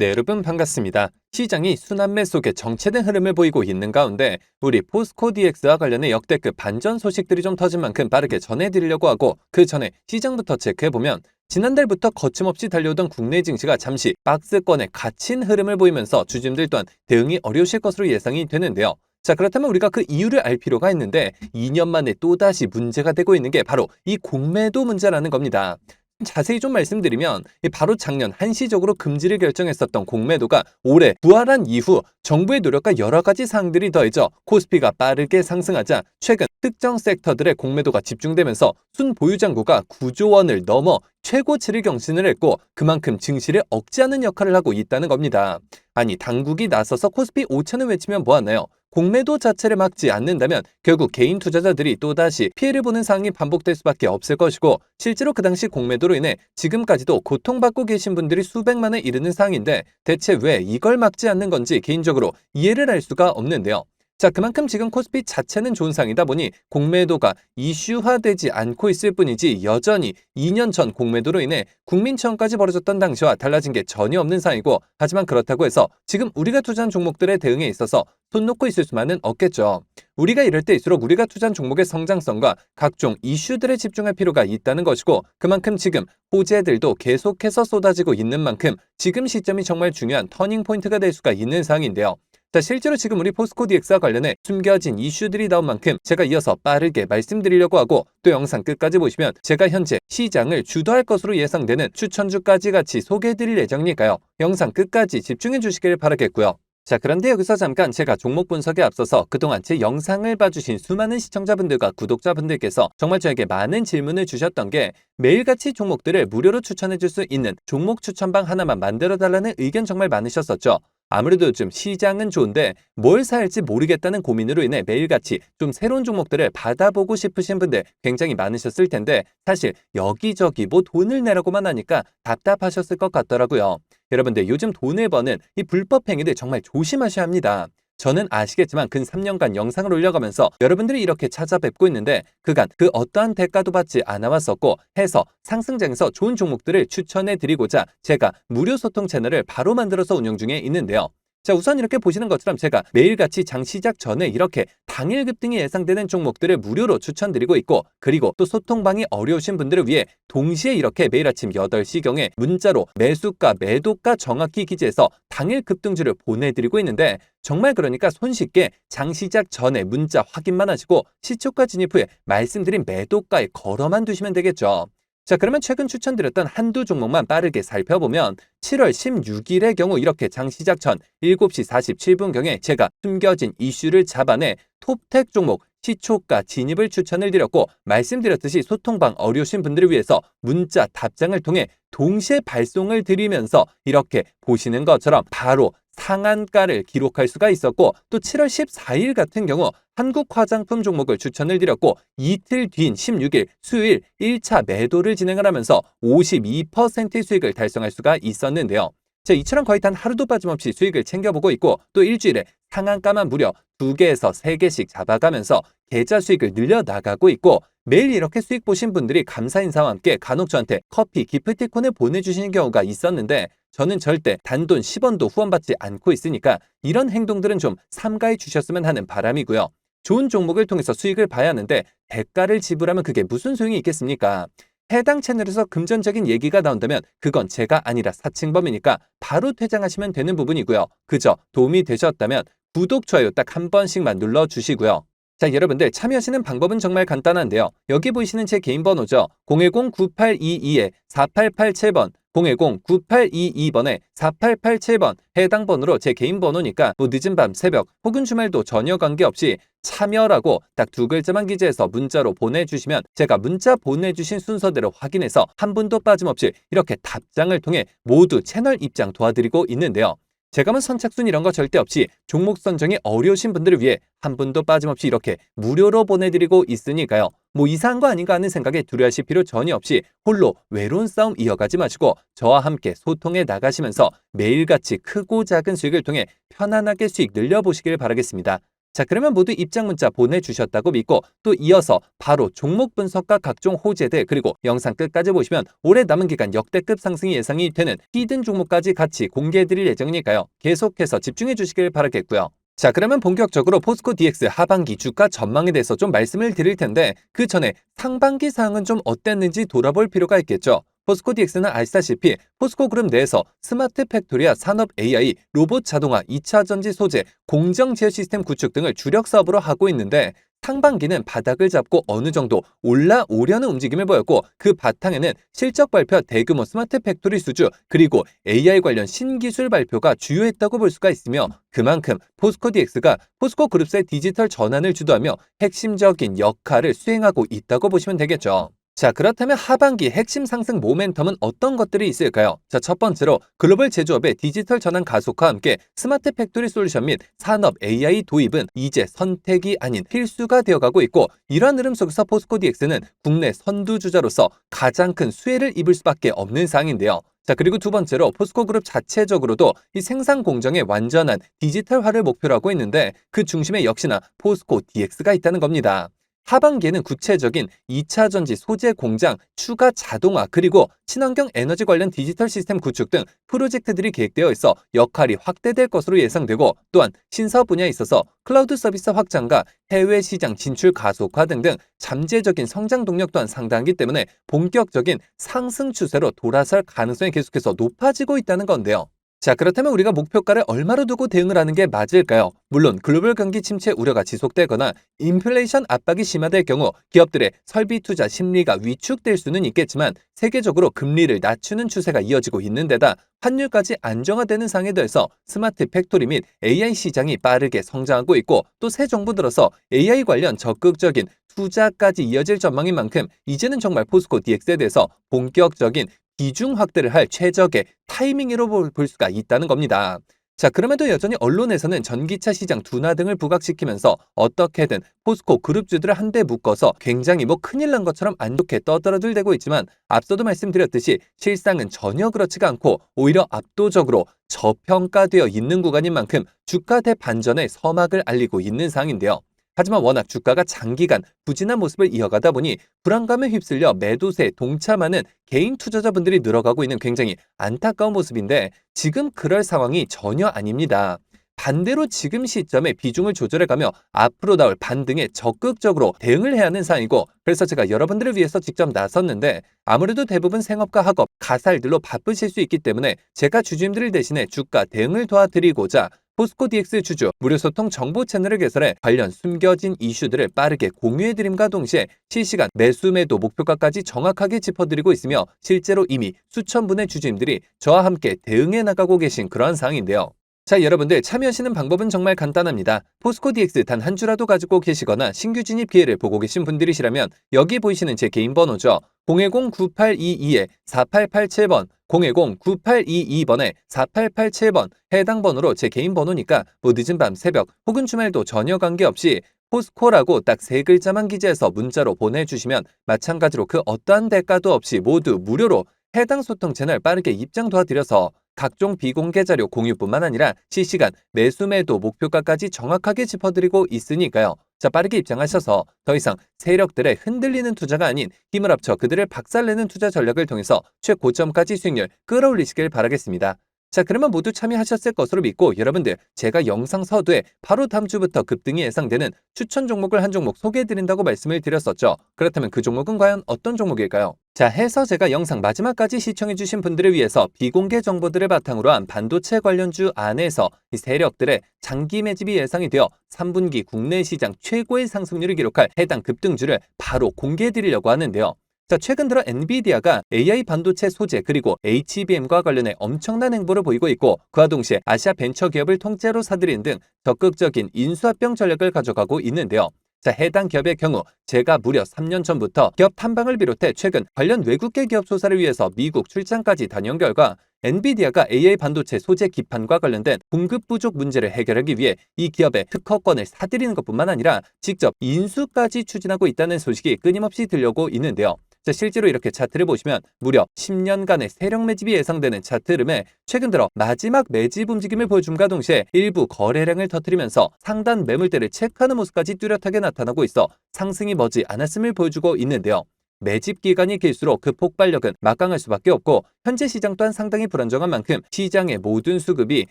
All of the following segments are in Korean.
네, 여러분 반갑습니다. 시장이 순환매 속에 정체된 흐름을 보이고 있는 가운데 우리 포스코 DX와 관련해 역대급 반전 소식들이 좀 터진 만큼 빠르게 전해드리려고 하고, 그 전에 시장부터 체크해보면 지난달부터 거침없이 달려오던 국내 증시가 잠시 박스권에 갇힌 흐름을 보이면서 주주들 또한 대응이 어려우실 것으로 예상이 되는데요. 자, 그렇다면 우리가 그 이유를 알 필요가 있는데 2년 만에 또다시 문제가 되고 있는 게 바로 이 공매도 문제라는 겁니다. 자세히 좀 말씀드리면 바로 작년 한시적으로 금지를 결정했었던 공매도가 올해 부활한 이후 정부의 노력과 여러 가지 사항들이 더해져 코스피가 빠르게 상승하자 최근 특정 섹터들의 공매도가 집중되면서 순보유장구가 9조 원을 넘어 최고치를 경신을 했고, 그만큼 증시를 억제하는 역할을 하고 있다는 겁니다. 아니, 당국이 나서서 코스피 5천을 외치면 뭐하나요? 공매도 자체를 막지 않는다면 결국 개인 투자자들이 또다시 피해를 보는 상황이 반복될 수밖에 없을 것이고, 실제로 그 당시 공매도로 인해 지금까지도 고통받고 계신 분들이 수백만에 이르는 상황인데 대체 왜 이걸 막지 않는 건지 개인적으로 이해를 할 수가 없는데요. 자, 그만큼 지금 코스피 자체는 좋은 상이다 보니 공매도가 이슈화되지 않고 있을 뿐이지, 여전히 2년 전 공매도로 인해 국민청까지 벌어졌던 당시와 달라진 게 전혀 없는 상이고, 하지만 그렇다고 해서 지금 우리가 투자한 종목들의 대응에 있어서 손 놓고 있을 수만은 없겠죠. 우리가 이럴 때일수록 우리가 투자한 종목의 성장성과 각종 이슈들에 집중할 필요가 있다는 것이고, 그만큼 지금 호재들도 계속해서 쏟아지고 있는 만큼 지금 시점이 정말 중요한 터닝 포인트가 될 수가 있는 상황인데요. 자, 실제로 지금 우리 포스코 DX와 관련해 숨겨진 이슈들이 나온 만큼 제가 이어서 빠르게 말씀드리려고 하고, 또 영상 끝까지 보시면 제가 현재 시장을 주도할 것으로 예상되는 추천주까지 같이 소개해드릴 예정이니까요. 영상 끝까지 집중해 주시길 바라겠고요. 자, 그런데 여기서 잠깐 제가 종목 분석에 앞서서 그동안 제 영상을 봐주신 수많은 시청자분들과 구독자분들께서 정말 저에게 많은 질문을 주셨던 게, 매일같이 종목들을 무료로 추천해줄 수 있는 종목 추천방 하나만 만들어달라는 의견 정말 많으셨었죠. 아무래도 요즘 시장은 좋은데 뭘 사야 할지 모르겠다는 고민으로 인해 매일같이 좀 새로운 종목들을 받아보고 싶으신 분들 굉장히 많으셨을 텐데, 사실 여기저기 뭐 돈을 내라고만 하니까 답답하셨을 것 같더라고요. 여러분들, 요즘 돈을 버는 이 불법 행위들 정말 조심하셔야 합니다. 저는 아시겠지만 근 3년간 영상을 올려가면서 여러분들이 이렇게 찾아뵙고 있는데 그간 그 어떠한 대가도 받지 않아왔었고 해서 상승장에서 좋은 종목들을 추천해 드리고자 제가 무료 소통 채널을 바로 만들어서 운영 중에 있는데요. 자, 우선 이렇게 보시는 것처럼 제가 매일같이 장 시작 전에 이렇게 당일 급등이 예상되는 종목들을 무료로 추천드리고 있고, 그리고 또 소통방이 어려우신 분들을 위해 동시에 이렇게 매일 아침 8시경에 문자로 매수가, 매도가 정확히 기재해서 당일 급등주를 보내드리고 있는데, 정말 그러니까 손쉽게 장 시작 전에 문자 확인만 하시고 시초가 진입 후에 말씀드린 매도가에 걸어만 두시면 되겠죠. 자, 그러면 최근 추천드렸던 한두 종목만 빠르게 살펴보면 7월 16일의 경우 이렇게 장 시작 전 7시 47분경에 제가 숨겨진 이슈를 잡아내 톱텍 종목 시초가 진입을 추천을 드렸고, 말씀드렸듯이 소통방 어려우신 분들을 위해서 문자 답장을 통해 동시에 발송을 드리면서 이렇게 보시는 것처럼 바로 상한가를 기록할 수가 있었고, 또 7월 14일 같은 경우 한국 화장품 종목을 추천을 드렸고, 이틀 뒤인 16일 수요일 1차 매도를 진행을 하면서 52%의 수익을 달성할 수가 있었는데요. 자, 이처럼 거의 단 하루도 빠짐없이 수익을 챙겨보고 있고, 또 일주일에 상한가만 무려 2개에서 3개씩 잡아가면서 계좌 수익을 늘려나가고 있고, 매일 이렇게 수익 보신 분들이 감사 인사와 함께 간혹 저한테 커피, 기프티콘을 보내주시는 경우가 있었는데, 저는 절대 단돈 10원도 후원받지 않고 있으니까 이런 행동들은 좀 삼가해 주셨으면 하는 바람이고요. 좋은 종목을 통해서 수익을 봐야 하는데 대가를 지불하면 그게 무슨 소용이 있겠습니까? 해당 채널에서 금전적인 얘기가 나온다면 그건 제가 아니라 사칭범이니까 바로 퇴장하시면 되는 부분이고요. 그저 도움이 되셨다면 구독, 좋아요 딱 한 번씩만 눌러주시고요. 자, 여러분들 참여하시는 방법은 정말 간단한데요. 여기 보이시는 제 개인 번호죠. 010-9822-4887번 010-9822번에 4887번 해당 번호로 제 개인 번호니까 뭐 늦은 밤, 새벽 혹은 주말도 전혀 관계없이 참여라고 딱 2글자만 기재해서 문자로 보내주시면 제가 문자 보내주신 순서대로 확인해서 한 분도 빠짐없이 이렇게 답장을 통해 모두 채널 입장 도와드리고 있는데요. 제가 뭐 선착순 이런 거 절대 없이 종목 선정이 어려우신 분들을 위해 한 분도 빠짐없이 이렇게 무료로 보내드리고 있으니까요. 뭐 이상한 거 아닌가 하는 생각에 두려워하실 필요 전혀 없이 홀로 외로운 싸움 이어가지 마시고 저와 함께 소통해 나가시면서 매일같이 크고 작은 수익을 통해 편안하게 수익 늘려보시길 바라겠습니다. 자, 그러면 모두 입장 문자 보내주셨다고 믿고 또 이어서 바로 종목 분석과 각종 호재들 그리고 영상 끝까지 보시면 올해 남은 기간 역대급 상승이 예상이 되는 히든 종목까지 같이 공개해드릴 예정이니까요. 계속해서 집중해 주시길 바라겠고요. 자, 그러면 본격적으로 포스코 DX 하반기 주가 전망에 대해서 좀 말씀을 드릴 텐데 그 전에 상반기 상황은 좀 어땠는지 돌아볼 필요가 있겠죠. 포스코 DX는 아시다시피 포스코 그룹 내에서 스마트 팩토리와 산업 AI, 로봇 자동화, 2차 전지 소재, 공정 제어 시스템 구축 등을 주력 사업으로 하고 있는데 상반기는 바닥을 잡고 어느 정도 올라오려는 움직임을 보였고 그 바탕에는 실적 발표, 대규모 스마트 팩토리 수주 그리고 AI 관련 신기술 발표가 주요했다고 볼 수가 있으며 그만큼 포스코 DX가 포스코 그룹사의 디지털 전환을 주도하며 핵심적인 역할을 수행하고 있다고 보시면 되겠죠. 자, 그렇다면 하반기 핵심 상승 모멘텀은 어떤 것들이 있을까요? 자, 첫 번째로 글로벌 제조업의 디지털 전환 가속화와 함께 스마트 팩토리 솔루션 및 산업 AI 도입은 이제 선택이 아닌 필수가 되어가고 있고 이러한 흐름 속에서 포스코 DX는 국내 선두주자로서 가장 큰 수혜를 입을 수밖에 없는 상황인데요. 자, 그리고 두 번째로 포스코 그룹 자체적으로도 이 생산 공정의 완전한 디지털화를 목표로 하고 있는데 그 중심에 역시나 포스코 DX가 있다는 겁니다. 하반기에는 구체적인 2차 전지 소재 공장, 추가 자동화, 그리고 친환경 에너지 관련 디지털 시스템 구축 등 프로젝트들이 계획되어 있어 역할이 확대될 것으로 예상되고 또한 신사업 분야에 있어서 클라우드 서비스 확장과 해외 시장 진출 가속화 등등 잠재적인 성장 동력 또한 상당하기 때문에 본격적인 상승 추세로 돌아설 가능성이 계속해서 높아지고 있다는 건데요. 자, 그렇다면 우리가 목표가를 얼마로 두고 대응을 하는 게 맞을까요? 물론 글로벌 경기 침체 우려가 지속되거나 인플레이션 압박이 심화될 경우 기업들의 설비 투자 심리가 위축될 수는 있겠지만 세계적으로 금리를 낮추는 추세가 이어지고 있는 데다 환율까지 안정화되는 상황에 더해서 스마트 팩토리 및 AI 시장이 빠르게 성장하고 있고 또 새 정부 들어서 AI 관련 적극적인 투자까지 이어질 전망인 만큼 이제는 정말 포스코 DX에 대해서 본격적인 비중 확대를 할 최적의 타이밍으로 볼 수가 있다는 겁니다. 자, 그럼에도 여전히 언론에서는 전기차 시장 둔화 등을 부각시키면서 어떻게든 포스코 그룹주들을 한데 묶어서 굉장히 큰일 난 것처럼 안 좋게 떠들어들대고 있지만 앞서도 말씀드렸듯이 실상은 전혀 그렇지가 않고 오히려 압도적으로 저평가되어 있는 구간인 만큼 주가 대반전의 서막을 알리고 있는 상황인데요. 하지만 워낙 주가가 장기간 부진한 모습을 이어가다 보니 불안감에 휩쓸려 매도세에 동참하는 개인 투자자분들이 늘어가고 있는 굉장히 안타까운 모습인데 지금 그럴 상황이 전혀 아닙니다. 반대로 지금 시점에 비중을 조절해가며 앞으로 나올 반등에 적극적으로 대응을 해야 하는 상황이고 그래서 제가 여러분들을 위해서 직접 나섰는데 아무래도 대부분 생업과 학업, 가살들로 바쁘실 수 있기 때문에 제가 주주님들을 대신해 주가 대응을 도와드리고자 포스코 DX 주주 무료 소통 정보 채널을 개설해 관련 숨겨진 이슈들을 빠르게 공유해드림과 동시에 실시간 매수 매도 목표가까지 정확하게 짚어드리고 있으며 실제로 이미 수천 분의 주주님들이 저와 함께 대응해 나가고 계신 그러한 상황인데요. 자, 여러분들 참여하시는 방법은 정말 간단합니다. 포스코 DX 단 한 주라도 가지고 계시거나 신규 진입 기회를 보고 계신 분들이시라면 여기 보이시는 제 개인 번호죠. 010-9822-4887번 010-9822번에 4887번 해당 번호로 제 개인 번호니까 늦은 밤 새벽 혹은 주말도 전혀 관계없이 포스코라고 딱 세 글자만 기재해서 문자로 보내주시면 마찬가지로 그 어떠한 대가도 없이 모두 무료로 해당 소통 채널 빠르게 입장 도와드려서 각종 비공개 자료 공유뿐만 아니라 실시간 매수 매도 목표가까지 정확하게 짚어드리고 있으니까요. 자, 빠르게 입장하셔서 더 이상 세력들의 흔들리는 투자가 아닌 힘을 합쳐 그들을 박살내는 투자 전략을 통해서 최고점까지 수익률 끌어올리시길 바라겠습니다. 자, 그러면 모두 참여하셨을 것으로 믿고 여러분들 제가 영상 서두에 바로 다음 주부터 급등이 예상되는 추천 종목을 한 종목 소개해드린다고 말씀을 드렸었죠. 그렇다면 그 종목은 과연 어떤 종목일까요? 자, 해서 제가 영상 마지막까지 시청해주신 분들을 위해서 비공개 정보들을 바탕으로 한 반도체 관련주 안에서 이 세력들의 장기 매집이 예상이 되어 3분기 국내 시장 최고의 상승률을 기록할 해당 급등주를 바로 공개해드리려고 하는데요. 자, 최근 들어 엔비디아가 AI 반도체 소재 그리고 HBM과 관련해 엄청난 행보를 보이고 있고 그와 동시에 아시아 벤처 기업을 통째로 사들이는 등 적극적인 인수합병 전략을 가져가고 있는데요. 자, 해당 기업의 경우 제가 무려 3년 전부터 기업 탐방을 비롯해 최근 관련 외국계 기업 조사를 위해서 미국 출장까지 다녀온 결과 엔비디아가 AI 반도체 소재 기판과 관련된 공급 부족 문제를 해결하기 위해 이 기업의 특허권을 사들이는 것뿐만 아니라 직접 인수까지 추진하고 있다는 소식이 끊임없이 들려오고 있는데요. 자, 실제로 이렇게 차트를 보시면 무려 10년간의 세력 매집이 예상되는 차트 흐름에 최근 들어 마지막 매집 움직임을 보여줌과 동시에 일부 거래량을 터뜨리면서 상단 매물대를 체크하는 모습까지 뚜렷하게 나타나고 있어 상승이 머지 않았음을 보여주고 있는데요. 매집 기간이 길수록 그 폭발력은 막강할 수밖에 없고 현재 시장 또한 상당히 불안정한 만큼 시장의 모든 수급이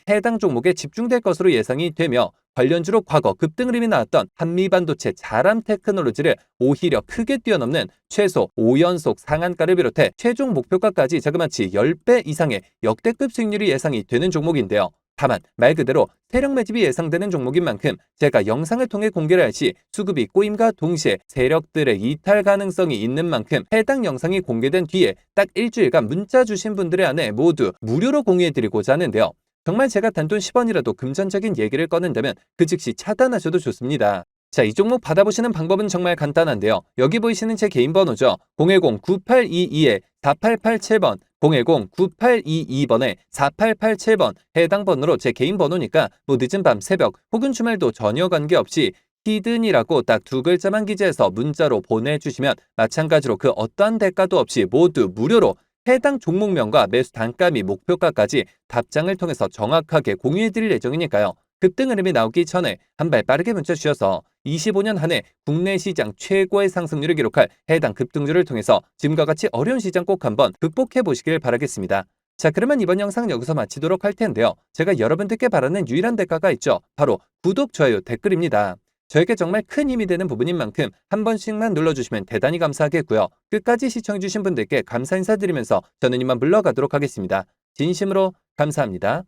해당 종목에 집중될 것으로 예상이 되며 관련주로 과거 급등 흐름이 나왔던 한미반도체 자람 테크놀로지를 오히려 크게 뛰어넘는 최소 5연속 상한가를 비롯해 최종 목표가까지 자그마치 10배 이상의 역대급 수익률이 예상이 되는 종목인데요. 다만 말 그대로 세력 매집이 예상되는 종목인 만큼 제가 영상을 통해 공개를 할 시 수급이 꼬임과 동시에 세력들의 이탈 가능성이 있는 만큼 해당 영상이 공개된 뒤에 딱 일주일간 문자 주신 분들의 안에 모두 무료로 공유해드리고자 하는데요. 정말 제가 단돈 10원이라도 금전적인 얘기를 꺼낸다면 그 즉시 차단하셔도 좋습니다. 자, 이 종목 받아보시는 방법은 정말 간단한데요. 여기 보이시는 제 개인 번호죠. 010-9822-4887번, 010-9822번에 4887번 해당 번호로 제 개인 번호니까 뭐 늦은 밤 새벽 혹은 주말도 전혀 관계없이 히든이라고 딱 두 글자만 기재해서 문자로 보내주시면 마찬가지로 그 어떠한 대가도 없이 모두 무료로 해당 종목명과 매수 단가 및 목표가까지 답장을 통해서 정확하게 공유해드릴 예정이니까요. 급등 흐름이 나오기 전에 한 발 빠르게 문자 주셔서 25년 한 해 국내 시장 최고의 상승률을 기록할 해당 급등주를 통해서 지금과 같이 어려운 시장 꼭 한번 극복해 보시길 바라겠습니다. 자, 그러면 이번 영상 여기서 마치도록 할 텐데요. 제가 여러분들께 바라는 유일한 대가가 있죠. 바로 구독, 좋아요, 댓글입니다. 저에게 정말 큰 힘이 되는 부분인 만큼 한 번씩만 눌러주시면 대단히 감사하겠고요. 끝까지 시청해주신 분들께 감사 인사드리면서 저는 이만 물러가도록 하겠습니다. 진심으로 감사합니다.